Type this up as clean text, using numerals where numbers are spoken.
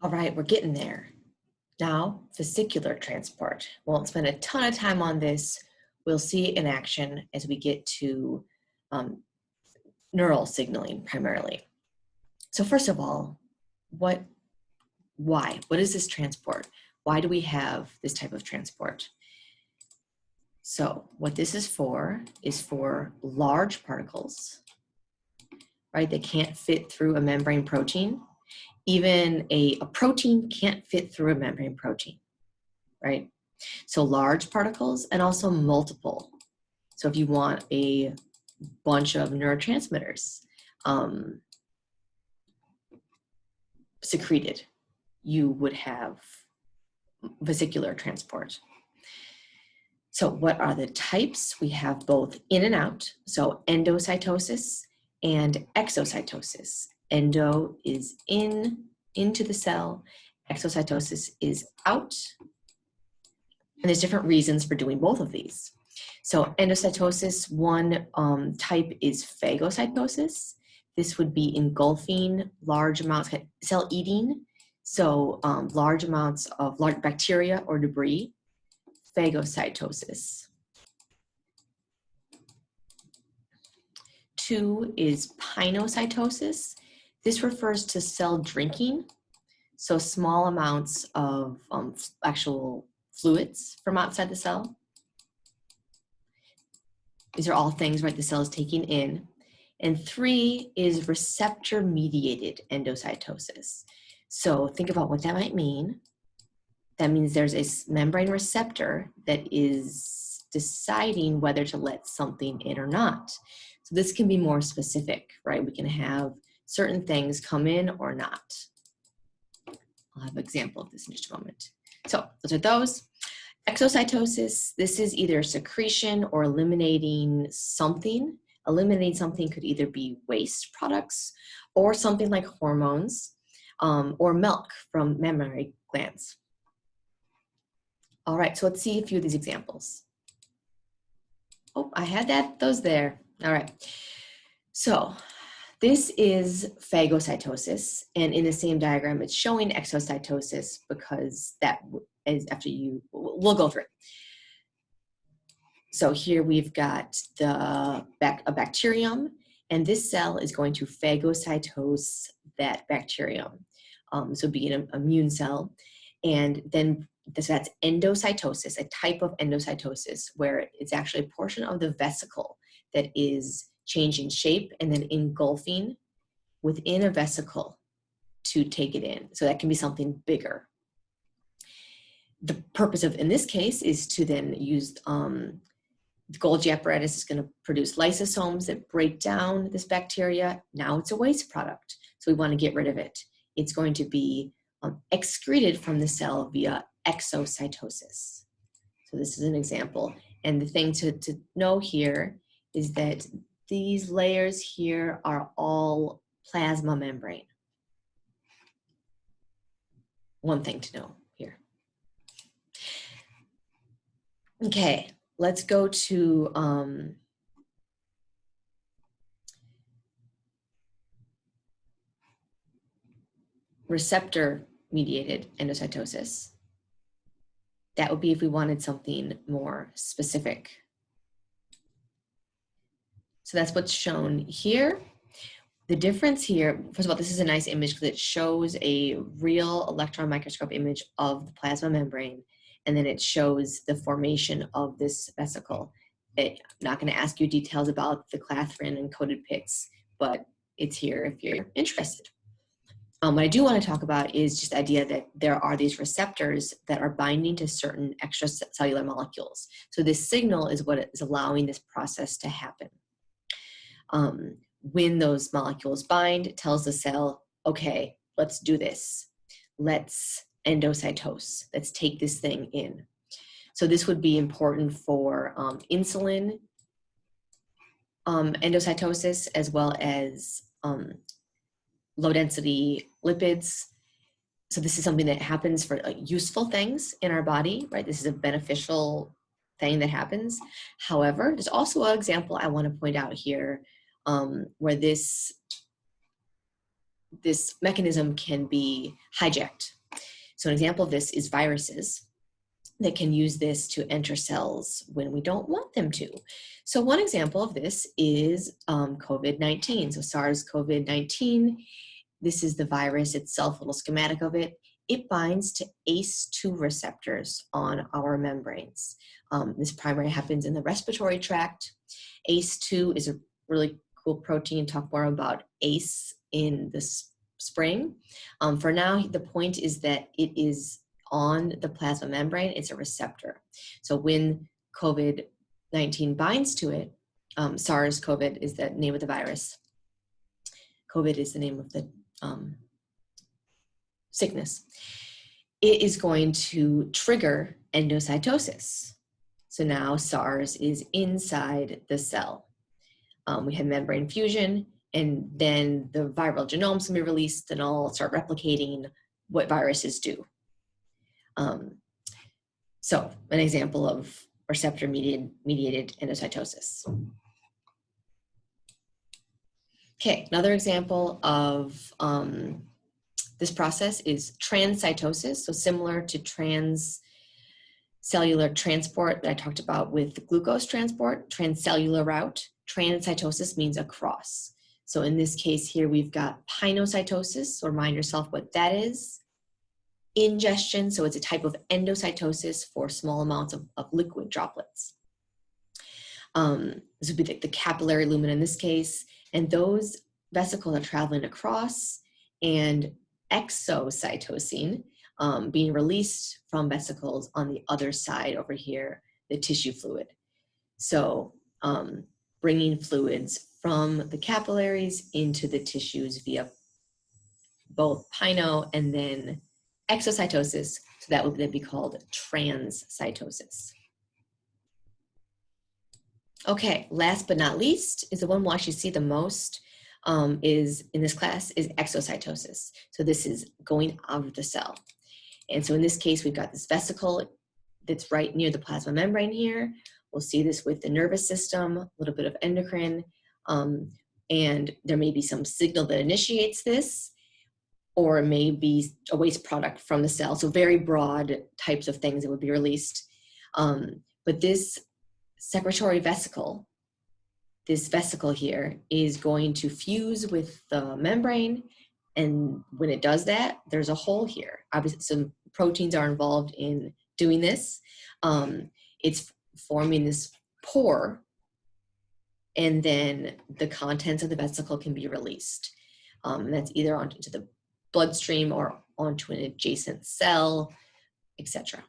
All right, we're getting there. Now, vesicular transport. Won't spend a ton of time on this. We'll see it in action as we get to neural signaling primarily. So first of all, why? What is this transport? Why do we have this type of transport? So what this is for large particles, right? That can't fit through a membrane protein. Even a protein can't fit through a membrane protein, right? So large particles and also multiple. So if you want a bunch of neurotransmitters secreted, you would have vesicular transport. So what are the types? We have both in and out, so endocytosis and exocytosis. Endo is into the cell, exocytosis is out. And there's different reasons for doing both of these. So endocytosis, one type is phagocytosis. This would be engulfing large amounts, cell eating, so large amounts of large bacteria or debris. Phagocytosis. 2 is pinocytosis. This refers to cell drinking, so small amounts of actual fluids from outside the cell. These are all things, right, the cell is taking in. And 3 is receptor-mediated endocytosis. So think about what that might mean. That means there's a membrane receptor that is deciding whether to let something in or not. So this can be more specific, right? We can have certain things come in or not. I'll have an example of this in just a moment. So those are those. Exocytosis, this is either secretion or eliminating something. Eliminating something could either be waste products or something like hormones or milk from mammary glands. All right, so let's see a few of these examples. Oh, I had those there. All right. So this is phagocytosis, and in the same diagram, it's showing exocytosis because that is after we'll go through it. So here we've got a bacterium, and this cell is going to phagocytose that bacterium. So be an immune cell, and then so that's endocytosis, a type of endocytosis where it's actually a portion of the vesicle that is changing shape and then engulfing within a vesicle to take it in. So that can be something bigger. The purpose of, in this case, is to then use, the Golgi apparatus is going to produce lysosomes that break down this bacteria. Now it's a waste product, so we want to get rid of it. It's going to be excreted from the cell via exocytosis. So this is an example. And the thing to know here is that these layers here are all plasma membrane. One thing to know here. Okay, let's go to receptor-mediated endocytosis. That would be if we wanted something more specific. So that's what's shown here. The difference here, first of all, this is a nice image because it shows a real electron microscope image of the plasma membrane, and then it shows the formation of this vesicle. I'm not going to ask you details about the clathrin and coated pits, but it's here if you're interested. What I do want to talk about is just the idea that there are these receptors that are binding to certain extracellular molecules. So this signal is what is allowing this process to happen. When those molecules bind, it tells the cell, okay, let's do this. Let's endocytose. Let's take this thing in. So this would be important for insulin endocytosis, as well as low density lipids. So this is something that happens for useful things in our body, right? This is a beneficial thing that happens. However, there's also an example I want to point out here where this this mechanism can be hijacked. So an example of this is viruses that can use this to enter cells when we don't want them to. So one example of this is COVID-19. So SARS-CoV-19, this is the virus itself, a little schematic of it. It binds to ACE2 receptors on our membranes. This primarily happens in the respiratory tract. ACE2 is a really cool protein. Talk more about ACE in the spring. For now, the point is that it is on the plasma membrane. It's a receptor. So when COVID-19 binds to it, SARS-CoV is the name of the virus. COVID is the name of the sickness. It is going to trigger endocytosis. So now SARS is inside the cell. We have membrane fusion, and then the viral genomes can be released and all start replicating what viruses do. So an example of receptor-mediated endocytosis. Okay, another example of this process is transcytosis. So similar to transcellular transport that I talked about with glucose transport, transcellular route, transcytosis means across. So in this case here, we've got pinocytosis. So remind yourself what that is. Ingestion, so it's a type of endocytosis for small amounts of liquid droplets. This would be the capillary lumen in this case, and those vesicles are traveling across, and exocytosine being released from vesicles on the other side over here, the tissue fluid. So bringing fluids from the capillaries into the tissues via both pino and then exocytosis, so that would then be called transcytosis. Okay, last but not least is the one we'll actually see the most is in this class is exocytosis. So this is going out of the cell. And so in this case, we've got this vesicle that's right near the plasma membrane here. We'll see this with the nervous system, a little bit of endocrine, and there may be some signal that initiates this, or it may be a waste product from the cell. So very broad types of things that would be released. But this secretory vesicle, this vesicle here, is going to fuse with the membrane. And when it does that, there's a hole here. Obviously, some proteins are involved in doing this. It's forming this pore, and then the contents of the vesicle can be released. And that's either onto the bloodstream or onto an adjacent cell, etc.